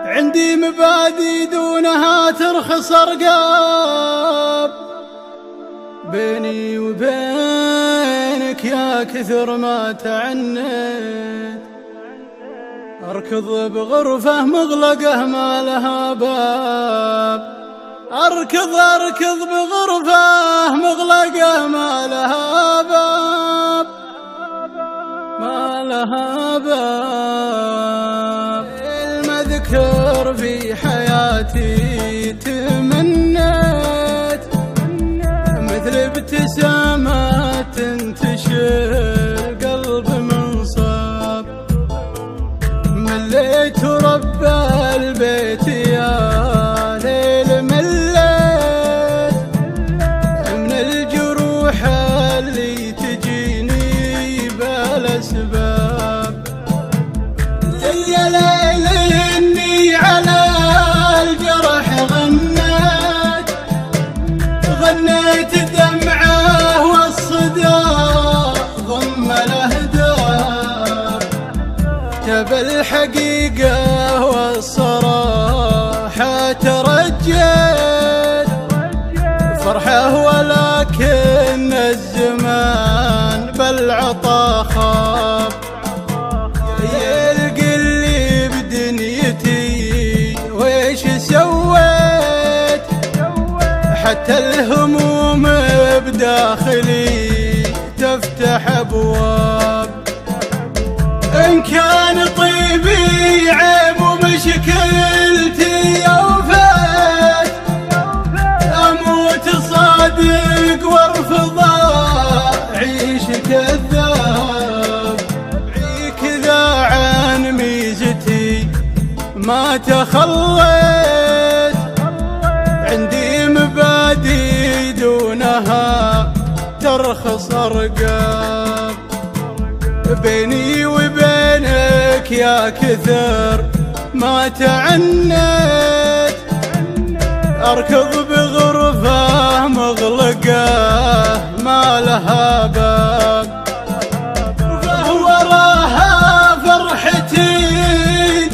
عندي مبادئ دونها ترخص أرقام، بيني وبينك يا كثر ما تعنت، أركض بغرفة مغلقة ما لها باب، أركض بغرفة مغلقة ما لها باب، ما لها باب. المذكر في حياتي تمنيت مثل ابتسامة تنتشر قلب منصاب، مليت رب البيت يا ليل، مليت من الجروح اللي تجيني بالأسباب. يا ليل إني على الجرح غنيت دمعه والصدى ضم الأهداف، جاب الحقيقة والصراحة ترجيت فرحه، ولكن الزمان بالعطا خاب. يلقي اللي بدنيتي ويش سويت، حتى الهموم بداخلي تفتح أبواب. إن كان طيبي عيب ومشكلتي أوفيت، أموت صادق وارفض أعيش كذاب. كذا عن ميزتي ما تخليت، عندي مبادئ دونها ترخص أرقام، بيني وبينك يا كثر ما تعنت، أركض بغرفة مغلقة ما لها باب. وراها فرحتي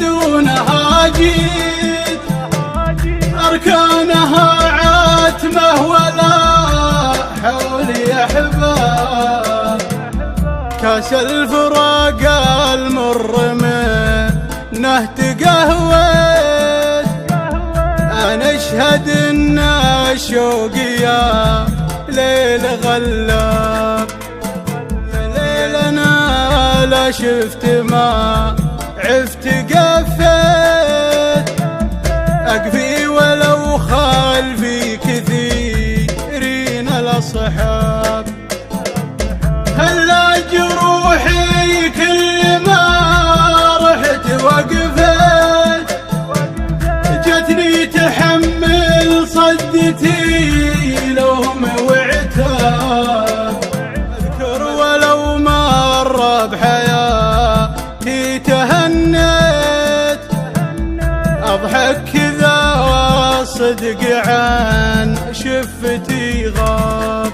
دونها جيت، أركانها عاتمة ولا حولي أحباب. كاس الفراق المر منه تقهويت، أنا أشهد إن الشوق يا ليل غلاب. يا ليل أنا لا شفت ما عفت قفيت، أقفي ولو خلفي كثيرين الأصحاب. هلا جروحي كل ما رحت وقفت، جتني تحمل صدتي لوم وعتاب. أذكر ولو مر بحياتي تهنيت، أضحك كذا والصدق عن شفتي غاب.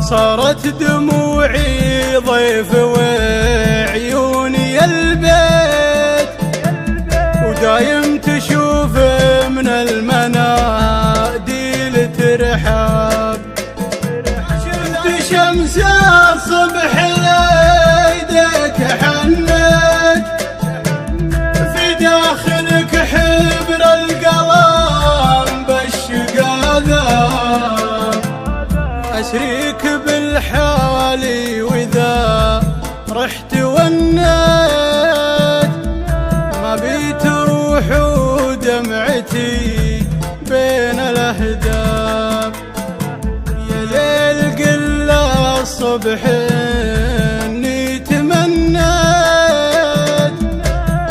صارت دموعي ضيف وعيوني البيت، ودايم تشوف من المناديل ترحاب. شفت شمس الصبح ليدك حنت، في داخلك حبر القلم بالشقاذة، أشريك بالحالي وإذا رحت ونيت، ما بيت روح ودمعتي بين الأهداف. يا ليل قل الصبح إني تمنيت،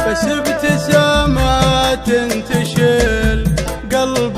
بس ابتسامة تنتشل قلب